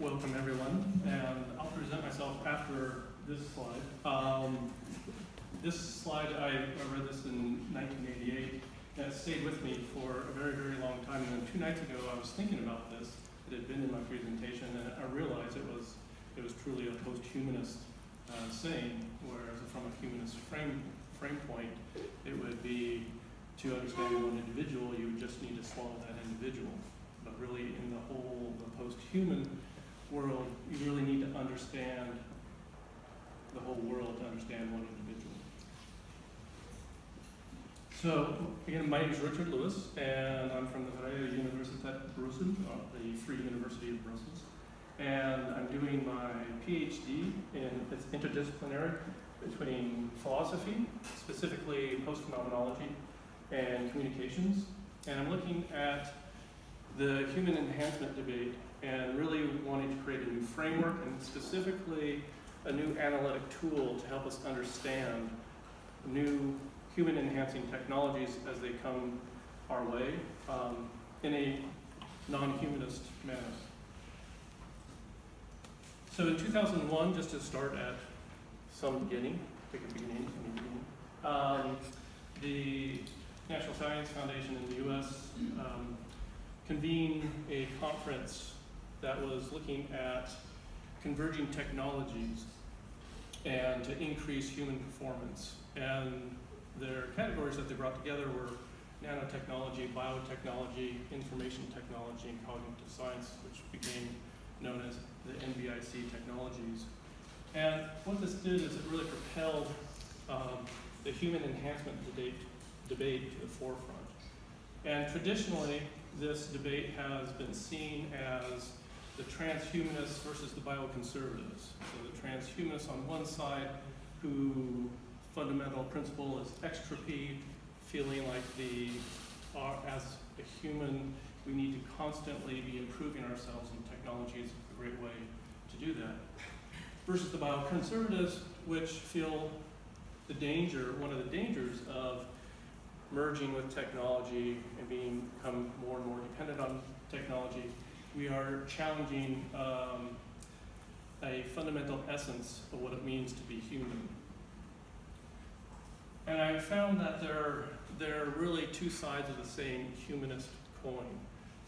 Welcome everyone, and I'll present myself after this slide. This slide, I read this in 1988, and it stayed with me for a very, very long time. And then 2 nights ago, I was thinking about this. It had been in my presentation, and I realized it was truly a post-humanist saying, whereas from a humanist frame point, it would be to understand one individual, you would just need to swallow that individual. But really, in the post-human world, you really need to understand the whole world to understand one individual. So, again, my name is Richard Lewis, and I'm from the Vrije Universiteit Brussels, the Free University of Brussels. And I'm doing my PhD it's interdisciplinary between philosophy, specifically post-phenomenology, and communications. And I'm looking at the human enhancement debate and really wanting to create a new framework and specifically a new analytic tool to help us understand new human enhancing technologies as they come our way in a non-humanist manner. So in 2001, just to start at some beginning, the National Science Foundation in the US convened a conference that was looking at converging technologies and to increase human performance. And their categories that they brought together were nanotechnology, biotechnology, information technology, and cognitive science, which became known as the NBIC technologies. And what this did is it really propelled the human enhancement debate to the forefront. And traditionally, this debate has been seen as the transhumanists versus the bioconservatives. So the transhumanists on one side, who fundamental principle is extropy, feeling like as a human, we need to constantly be improving ourselves, and technology is a great way to do that. Versus the bioconservatives, which feel one of the dangers of merging with technology and become more and more dependent on technology. We are challenging a fundamental essence of what it means to be human. And I found that there are really two sides of the same humanist coin.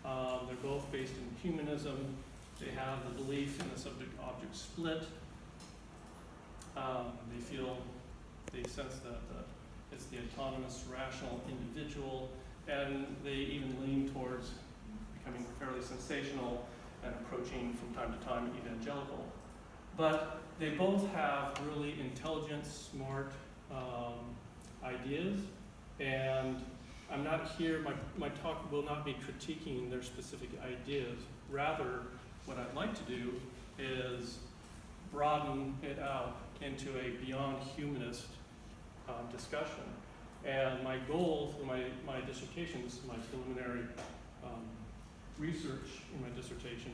They're both based in humanism. They have the belief in the subject-object split. They sense that it's the autonomous, rational individual, and they even lean towards becoming fairly sensational and approaching from time to time evangelical. But they both have really intelligent, smart ideas, and I'm not here, my talk will not be critiquing their specific ideas. Rather, what I'd like to do is broaden it out into a beyond humanist discussion. And my goal for my dissertation, this is my preliminary research in my dissertation,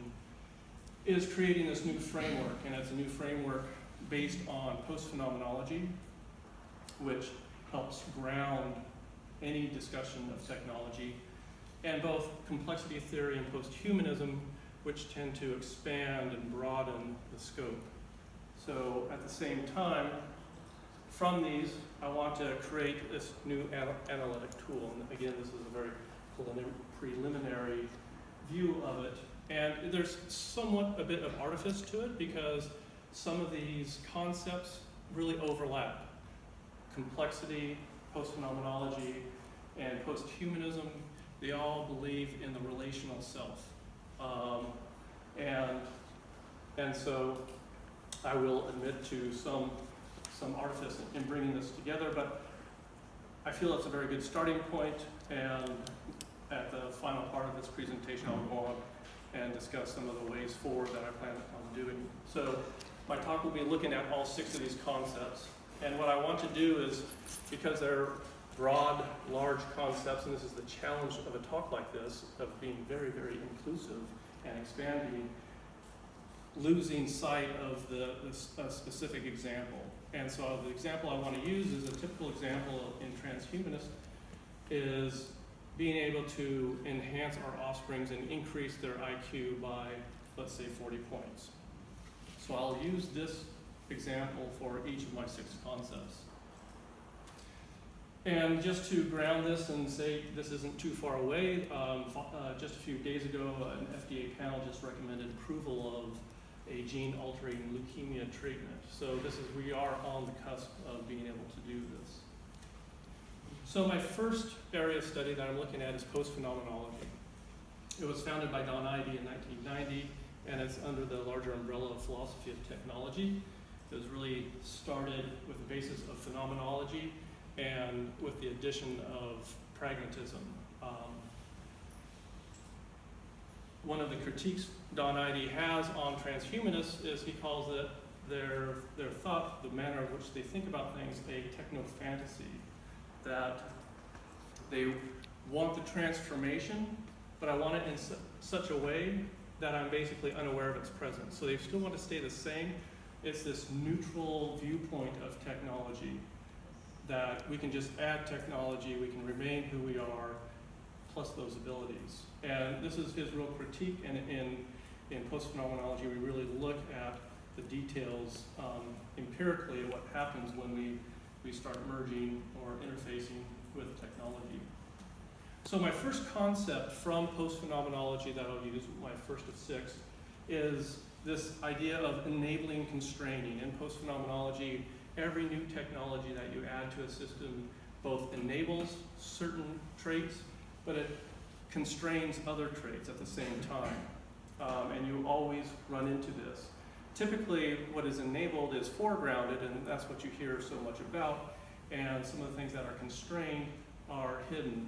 is creating this new framework. And it's a new framework based on post-phenomenology, which helps ground any discussion of technology, and both complexity theory and post-humanism, which tend to expand and broaden the scope. So at the same time, from these, I want to create this new analytic tool. And again, this is a very preliminary view of it. And there's somewhat a bit of artifice to it because some of these concepts really overlap. Complexity, post-phenomenology, and post-humanism, they all believe in the relational self. And so I will admit to some artifice in bringing this together, but I feel it's a very good starting point, and at the final part of this presentation I'll go on and discuss some of the ways forward that I plan on doing. So my talk will be looking at all 6 of these concepts, and what I want to do is, because they're broad, large concepts, and this is the challenge of a talk like this, of being very, very inclusive and expanding, losing sight of the specific example. And so the example I want to use is a typical example in transhumanist is being able to enhance our offsprings and increase their IQ by, let's say, 40 points. So I'll use this example for each of my 6 concepts. And just to ground this and say this isn't too far away, just a few days ago, an FDA panel just recommended approval of a gene-altering leukemia treatment. So we are on the cusp of being able to do this. So my first area of study that I'm looking at is post-phenomenology. It was founded by Don Idy in 1990, and it's under the larger umbrella of philosophy of technology. It was really started with the basis of phenomenology and with the addition of pragmatism. One of the critiques Don Idy has on transhumanists is he calls it their thought, the manner in which they think about things, a techno-fantasy. That they want the transformation, but I want it in such a way that I'm basically unaware of its presence. So they still want to stay the same. It's this neutral viewpoint of technology, that we can just add technology, we can remain who we are, plus those abilities. And this is his real critique, and in post-phenomenology we really look at the details empirically of what happens when we start merging or interfacing with technology. So my first concept from post-phenomenology that I'll use, my first of 6, is this idea of enabling constraining. In post-phenomenology, every new technology that you add to a system both enables certain traits, but it constrains other traits at the same time. And you always run into this. Typically, what is enabled is foregrounded, and that's what you hear so much about, and some of the things that are constrained are hidden.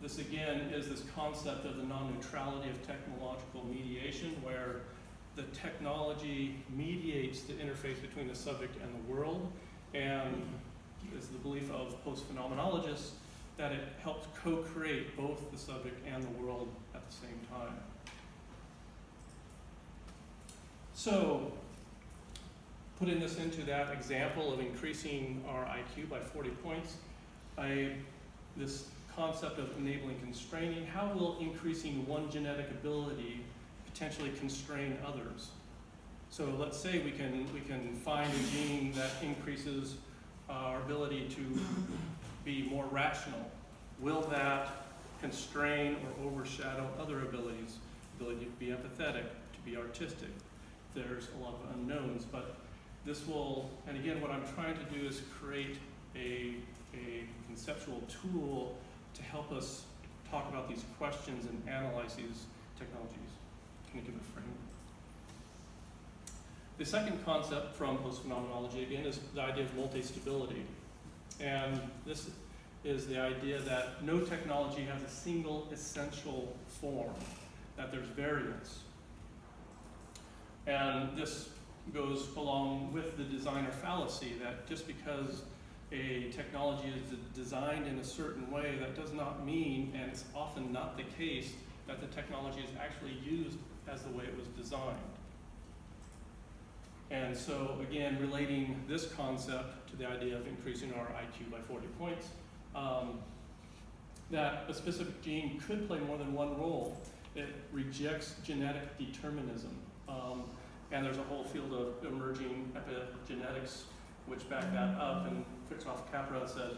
This, again, is this concept of the non-neutrality of technological mediation, where the technology mediates the interface between the subject and the world, and is the belief of post-phenomenologists that it helps co-create both the subject and the world at the same time. So, putting this into that example of increasing our IQ by 40 points, this concept of enabling constraining, how will increasing one genetic ability potentially constrain others? So let's say we can find a gene that increases our ability to be more rational. Will that constrain or overshadow other abilities? Ability to be empathetic, to be artistic. There's a lot of unknowns, but this will, and again, what I'm trying to do is create a conceptual tool to help us talk about these questions and analyze these technologies. Can you give a frame? The second concept from post-phenomenology, again, is the idea of multi-stability. And this is the idea that no technology has a single essential form, that there's variance. And this goes along with the designer fallacy, that just because a technology is designed in a certain way, that does not mean, and it's often not the case, that the technology is actually used as the way it was designed. And so, again, relating this concept to the idea of increasing our IQ by 40 points, that a specific gene could play more than one role. It rejects genetic determinism. And there's a whole field of emerging epigenetics which back that up, and Fritjof Capra said,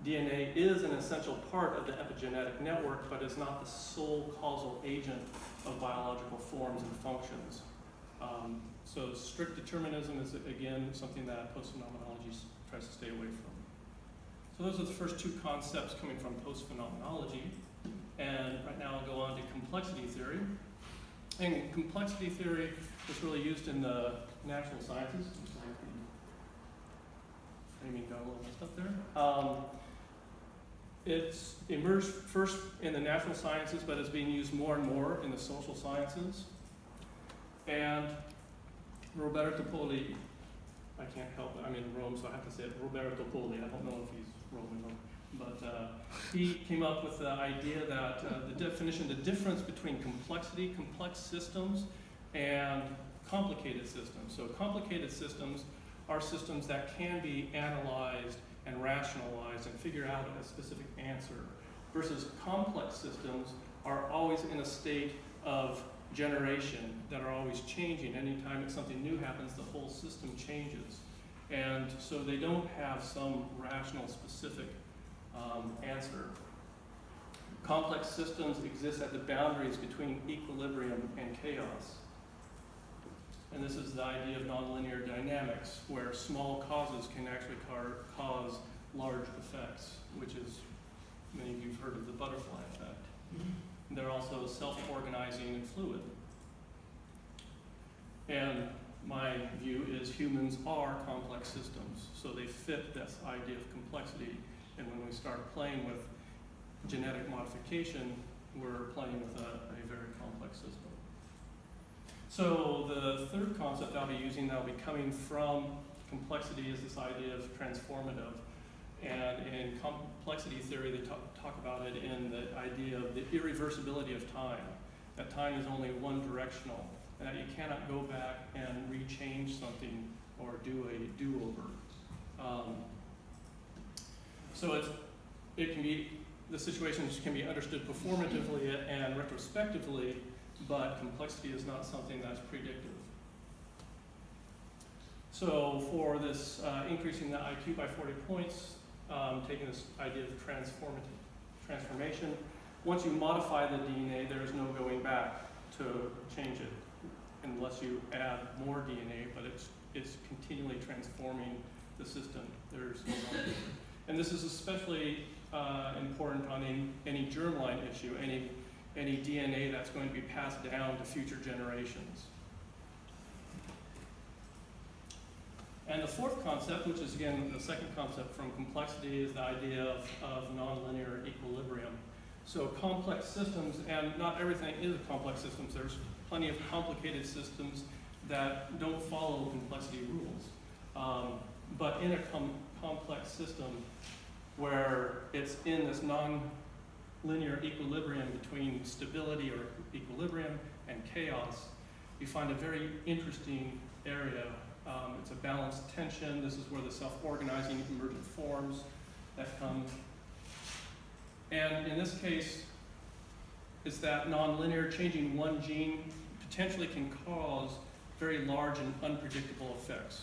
DNA is an essential part of the epigenetic network, but is not the sole causal agent of biological forms and functions. So strict determinism is, again, something that post-phenomenology tries to stay away from. So those are the first 2 concepts coming from post-phenomenology. And right now I'll go on to complexity theory. And complexity theory is really used in the natural sciences. I mean, got a little messed up there. It's emerged first in the natural sciences, but is being used more and more in the social sciences. And Roberto Poli, I can't help it, I'm in Rome, so I have to say it, Roberto Poli, I don't know if he's Roman, but he came up with the idea that the definition, the difference between complexity, complex systems, and complicated systems. So complicated systems are systems that can be analyzed and rationalize and figure out a specific answer, versus complex systems are always in a state of generation, that are always changing. Anytime that something new happens, the whole system changes. And so they don't have some rational, specific answer. Complex systems exist at the boundaries between equilibrium and chaos. And this is the idea of nonlinear dynamics, where small causes can actually cause large effects, which is, many of you have heard of the butterfly effect. They're also self-organizing and fluid. And my view is humans are complex systems, so they fit this idea of complexity. And when we start playing with genetic modification, we're playing with a very complex system. So the third concept I'll be using, that'll be coming from complexity, is this idea of transformative. And in complexity theory, they talk about it in the idea of the irreversibility of time, that time is only one directional, and that you cannot go back and rechange something or do a do-over. So it can be, the situations can be understood performatively and retrospectively, but complexity is not something that's predictive. So for this increasing the IQ by 40 points, taking this idea of transformation, once you modify the DNA, there is no going back to change it unless you add more DNA, but it's continually transforming the system. There's no going. And this is especially important on any germline issue, any DNA that's going to be passed down to future generations. And the fourth concept, which is again the second concept from complexity, is the idea of nonlinear equilibrium. So complex systems, and not everything is complex systems, there's plenty of complicated systems that don't follow complexity rules. But in a complex system where it's in this non-linear equilibrium between stability or equilibrium and chaos, you find a very interesting area. It's a balanced tension. This is where the self-organizing emergent forms that come. And in this case, it's that nonlinear, changing one gene potentially can cause very large and unpredictable effects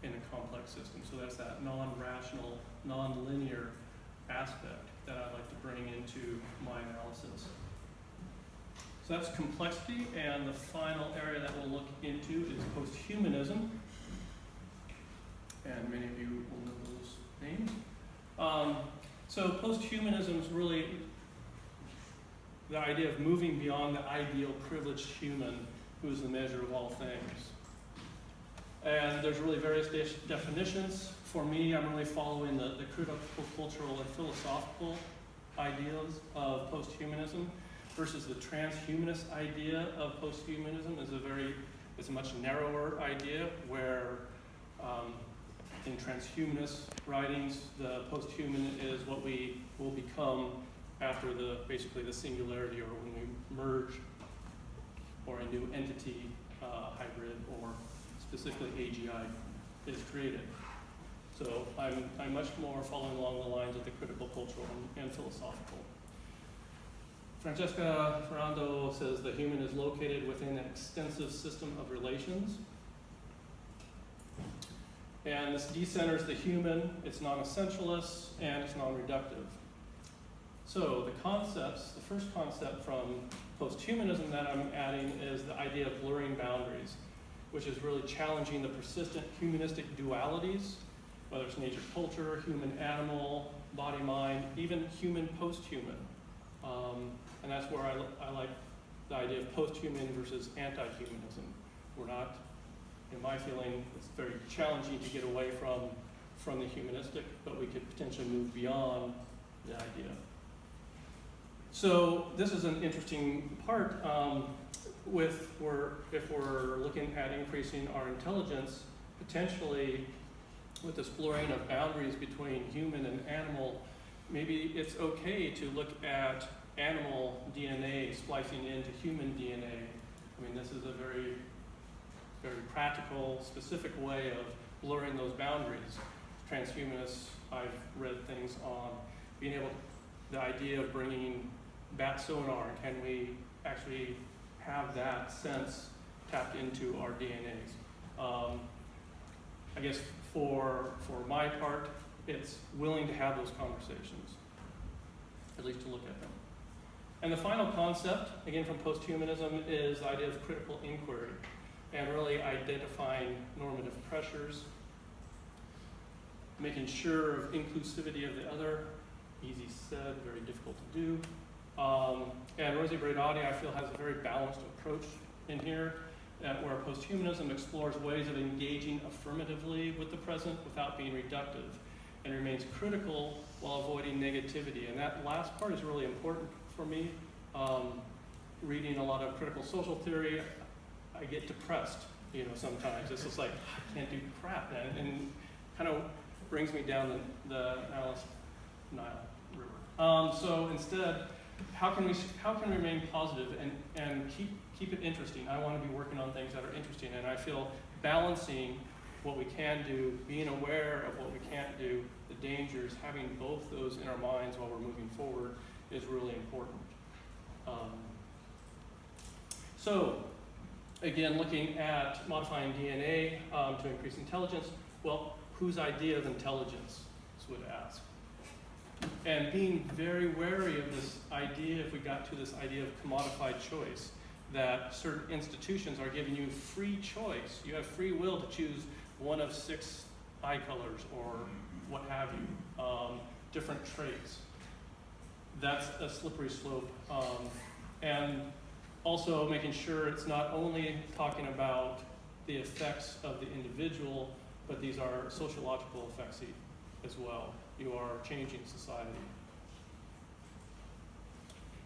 in a complex system. So that's that non-rational, non-linear aspect that I like to bring into my analysis. So that's complexity, and the final area that we'll look into is post-humanism. And many of you will know those names. So post-humanism is really the idea of moving beyond the ideal privileged human who is the measure of all things. And there's really various definitions. For me, I'm really following the critical, cultural, and philosophical ideas of post-humanism versus the transhumanist idea of post-humanism is a much narrower idea where in transhumanist writings, the post-human is what we will become after basically the singularity, or when we merge, or a new entity, hybrid, or specifically AGI is created. So I'm much more following along the lines of the critical, cultural, and philosophical. Francesca Ferrando says the human is located within an extensive system of relations. And this decenters the human, it's non-essentialist, and it's non-reductive. So the first concept from post-humanism that I'm adding is the idea of blurring boundaries, which is really challenging the persistent humanistic dualities, whether it's nature-culture, human-animal, body-mind, even human post-human. And that's where I like the idea of post-human versus anti-humanism. We're not, in my feeling, it's very challenging to get away from the humanistic, but we could potentially move beyond the idea. So this is an interesting part. If we're looking at increasing our intelligence, potentially with this blurring of boundaries between human and animal, maybe it's okay to look at animal DNA splicing into human DNA. I mean, this is a very, very practical, specific way of blurring those boundaries. transhumanists, I've read things on being able, the idea of bringing bat sonar, can we actually have that sense tapped into our DNAs? I guess for my part, it's willing to have those conversations, at least to look at them. And the final concept, again from posthumanism, is the idea of critical inquiry and really identifying normative pressures, making sure of inclusivity of the other, easy said, very difficult to do. And Rosie Braidotti, I feel, has a very balanced approach in here, where posthumanism explores ways of engaging affirmatively with the present without being reductive, and remains critical while avoiding negativity. And that last part is really important for me. Reading a lot of critical social theory, I get depressed, sometimes. It's just like, I can't do crap, and kind of brings me down the Nile River. So instead, how can we remain positive and keep it interesting? I want to be working on things that are interesting, and I feel balancing what we can do, being aware of what we can't do, the dangers, having both those in our minds while we're moving forward is really important. So, again, looking at modifying DNA to increase intelligence, well, whose idea of intelligence, this would ask. And being very wary of this idea, if we got to this idea of commodified choice, that certain institutions are giving you free choice. You have free will to choose one of 6 eye colors or what have you, different traits. That's a slippery slope. And also making sure it's not only talking about the effects of the individual, but these are sociological effects as well. You are changing society.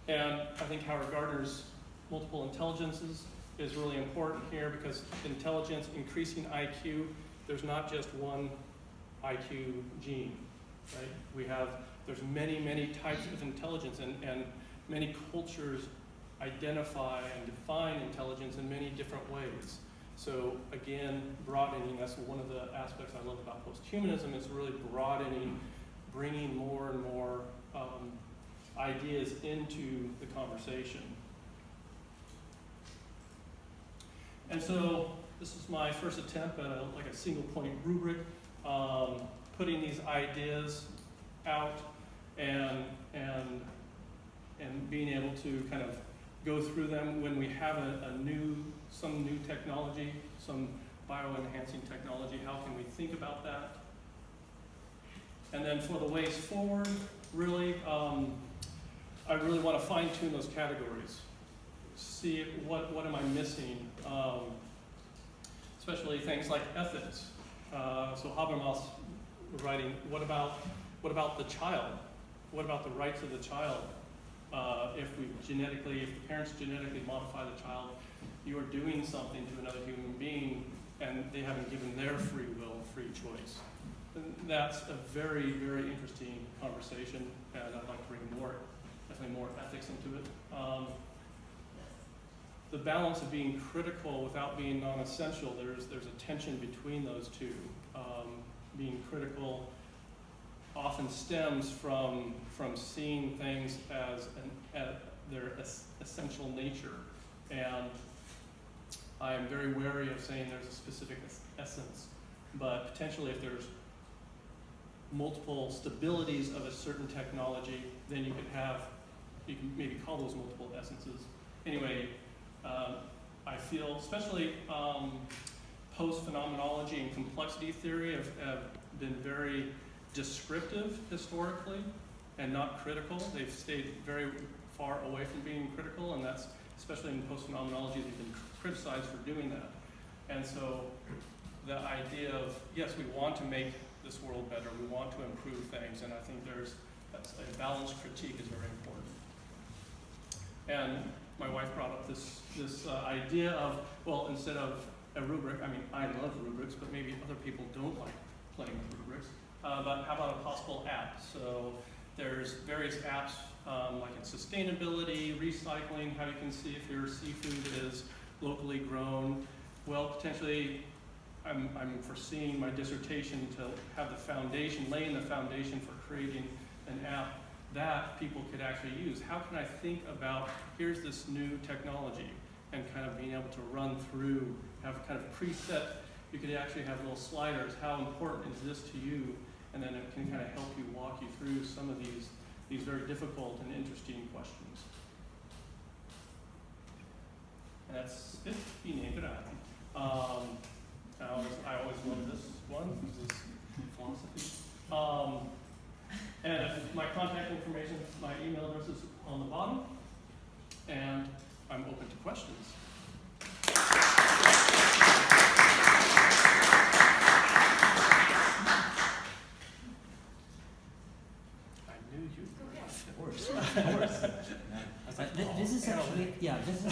And I think Howard Gardner's multiple intelligences is really important here, because intelligence, increasing IQ, there's not just one IQ gene, right? There's many, many types of intelligence, and many cultures identify and define intelligence in many different ways. So again, broadening, that's one of the aspects I love about posthumanism, is really broadening, bringing more and more ideas into the conversation. And so this is my first attempt at a single point rubric, putting these ideas out and being able to kind of go through them when we have some new technology, some bioenhancing technology. How can we think about that? And then for the ways forward, really, I really want to fine tune those categories. See what am I missing, especially things like ethics. So Habermas was writing, what about the child? What about the rights of the child? If the parents genetically modify the child, you are doing something to another human being, and they haven't given their free will, free choice. And that's a very, very interesting conversation, and I'd like to bring definitely more ethics into it. The balance of being critical without being non-essential, there's a tension between those two. Being critical often stems from seeing things as their essential nature. And I am very wary of saying there's a specific essence, but potentially if there's multiple stabilities of a certain technology, then you can maybe call those multiple essences. Anyway, I feel, especially post-phenomenology and complexity theory have been very descriptive historically and not critical. They've stayed very far away from being critical, and that's, especially in post-phenomenology, they've been criticized for doing that. And so the idea of, yes, we want to make this world better, we want to improve things, and I think that's a balanced critique is very important. And my wife brought up this idea of, well, instead of a rubric, I mean, I love rubrics, but maybe other people don't like playing with rubrics. But how about a possible app? So there's various apps like in sustainability, recycling, how you can see if your seafood is locally grown. Well, potentially I'm foreseeing my dissertation to have the foundation, laying the foundation for creating an app that people could actually use. How can I think about, here's this new technology, and kind of being able to run through, have kind of preset, you could actually have little sliders, how important is this to you? And then it can kind of help you, walk you through some of these very difficult and interesting questions. And that's it, I always love this one, this is philosophy. And my contact information, my email address is on the bottom, and I'm open to questions. I knew you. Of course. This is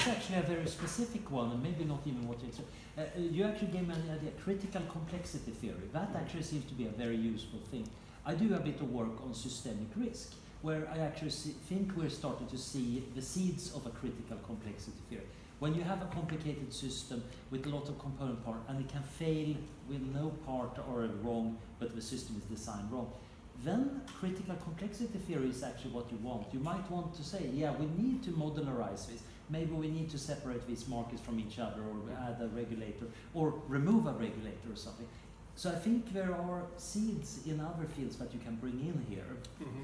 actually a very specific one, and maybe not even what you expect. You actually gave me an idea, critical complexity theory. That actually seems to be a very useful thing. I do a bit of work on systemic risk, where I actually think we're starting to see the seeds of a critical complexity theory. When you have a complicated system with a lot of component parts, and it can fail with no part or wrong, but the system is designed wrong, then critical complexity theory is actually what you want. You might want to say, yeah, we need to modularize this. Maybe we need to separate these markets from each other, or add a regulator, or remove a regulator or something. So I think there are seeds in other fields that you can bring in here. Mm-hmm.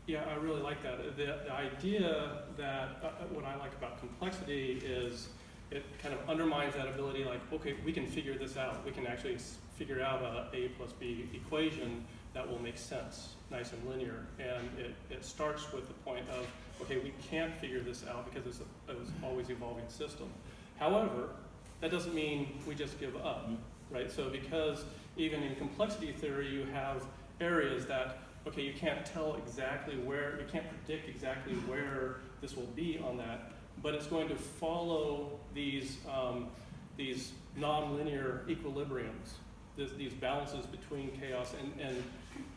Yeah, I really like that. The idea that what I like about complexity is it kind of undermines that ability, like, okay, we can figure this out. We can actually figure out a plus b equation that will make sense, nice and linear. And it starts with the point of, okay, we can't figure this out because it's an always evolving system. However, that doesn't mean we just give up, right? So because even in complexity theory, you have areas that, okay, you can't tell exactly where, you can't predict exactly where this will be on that, but it's going to follow these non-linear equilibriums, these balances between chaos, and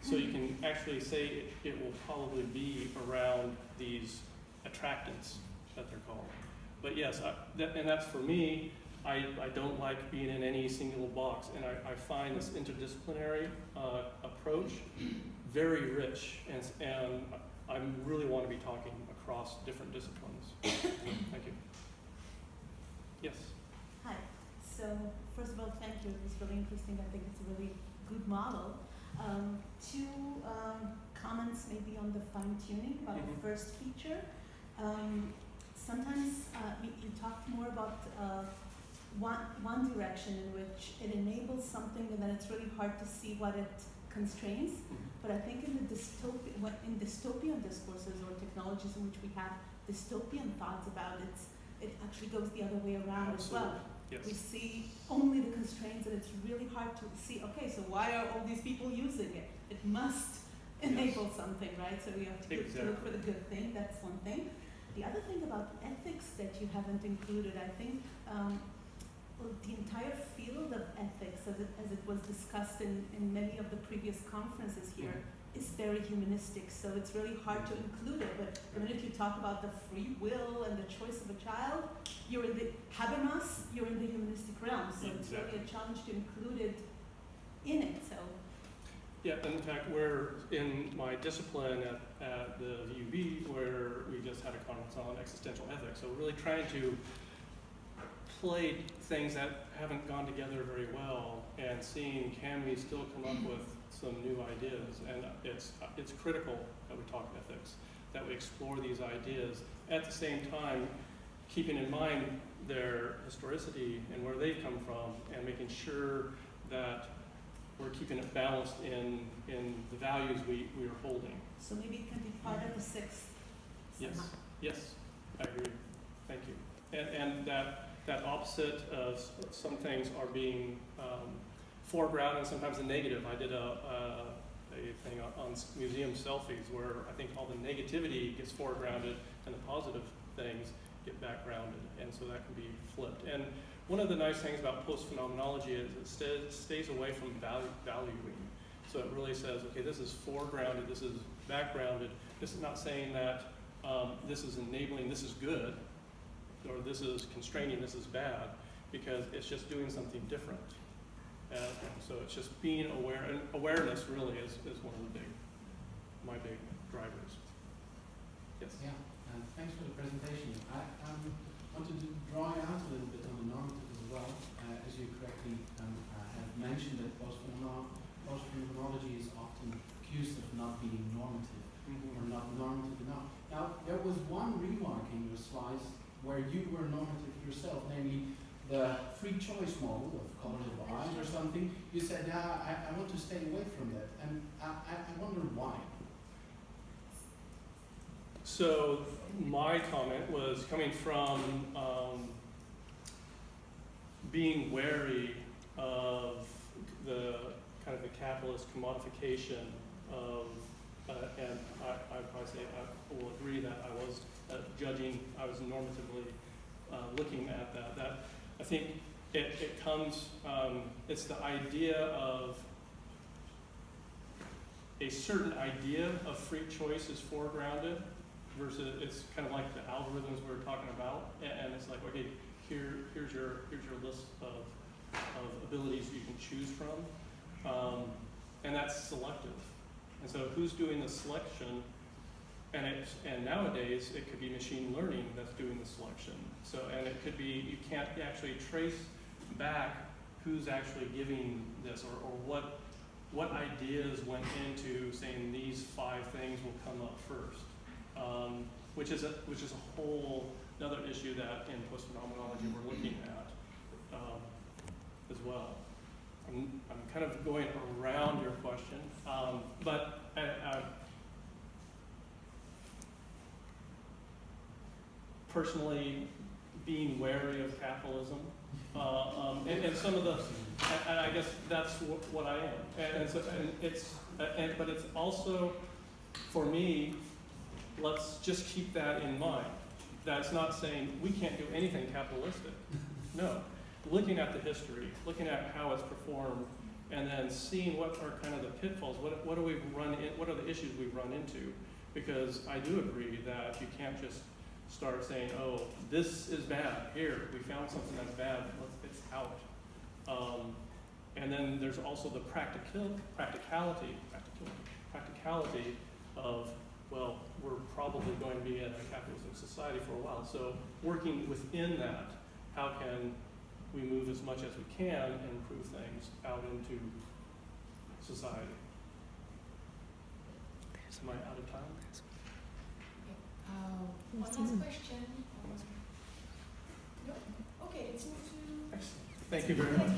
so you can actually say it will probably be around these attractants that they're called. But yes, and that's for me. I don't like being in any single box, and I find this interdisciplinary approach very rich, and I really want to be talking across different disciplines. Thank you. Yes? Hi. So first of all, thank you. It was really interesting. I think it's a really good model. Two comments maybe on the fine-tuning about the first feature. Sometimes you talked more about one direction in which it enables something, and then it's really hard to see what it constrains. But I think in dystopian discourses or technologies in which we have dystopian thoughts about it actually goes the other way around. Absolutely. As well. Yes. We see only the constraints, and it's really hard to see, okay, so why are all these people using it? It must enable something, right? So we have to look for the good thing. That's one thing. The other thing about ethics that you haven't included, I think, the entire field of ethics, as it was discussed in many of the previous conferences here, is very humanistic. So it's really hard to include it. But the minute you talk about the free will and the choice of a child, you're in the Habermas, you're in the humanistic realm. So it's really a challenge to include it in it. So. Yeah, and in fact, we're in my discipline at the VUB, where we just had a conference on existential ethics. So we're really trying to play things that haven't gone together very well, and seeing, can we still come up with some new ideas? And it's critical that we talk ethics, that we explore these ideas, at the same time keeping in mind their historicity and where they've come from, and making sure that we're keeping it balanced in the values we are holding. So maybe it can be part of the sixth. Yes, I agree. Thank you. And that opposite of some things are being foregrounded, and sometimes the negative. I did a thing on museum selfies where I think all the negativity gets foregrounded and the positive things get backgrounded, and so that can be flipped. And one of the nice things about post-phenomenology is it stays away from valuing. So it really says, okay, this is foregrounded, this is backgrounded. This is not saying that this is enabling, this is good, or this is constraining, this is bad, because it's just doing something different. And so it's just being aware, and awareness really is one of my big drivers. Yes? Yeah, thanks for the presentation. I wanted to draw you out a little bit on the normative as well. As you correctly have mentioned, that post-phenomenology is often accused of not being normative or not normative enough. Now, there was one remark in your slides where you were normative yourself, namely the free choice model of colors of eyes or something. You said, yeah, I want to stay away from that. And I wonder why. So my comment was coming from being wary of the kind of the capitalist commodification of, and I say I will agree that I was judging, I was normatively looking at that. That I think it comes, it's the idea of a certain idea of free choice is foregrounded versus it's kind of like the algorithms we were talking about, and it's like, okay, here's your list of abilities you can choose from, and that's selective. And so who's doing the selection? And nowadays it could be machine learning that's doing the selection. So, and it could be, you can't actually trace back who's actually giving this or what ideas went into saying these 5 things will come up first, which is a whole another issue that in post-phenomenology we're looking at as well. I'm kind of going around your question, but personally being wary of capitalism, and some of the, and I guess that's what I am, but it's also, for me, let's just keep that in mind. That's not saying we can't do anything capitalistic. No, looking at the history, looking at how it's performed, and then seeing what are kind of the pitfalls, what do we run in, what are the issues we've run into? Because I do agree that you can't just start saying, oh, this is bad. Here, we found something that's bad. It's out. And then there's also the practicality of, well, we're probably going to be in a capitalistic society for a while. So working within that, how can we move as much as we can and improve things out into society? Am I out of time? One last question. No? Okay, let's move to... Excellent. Thank you very much.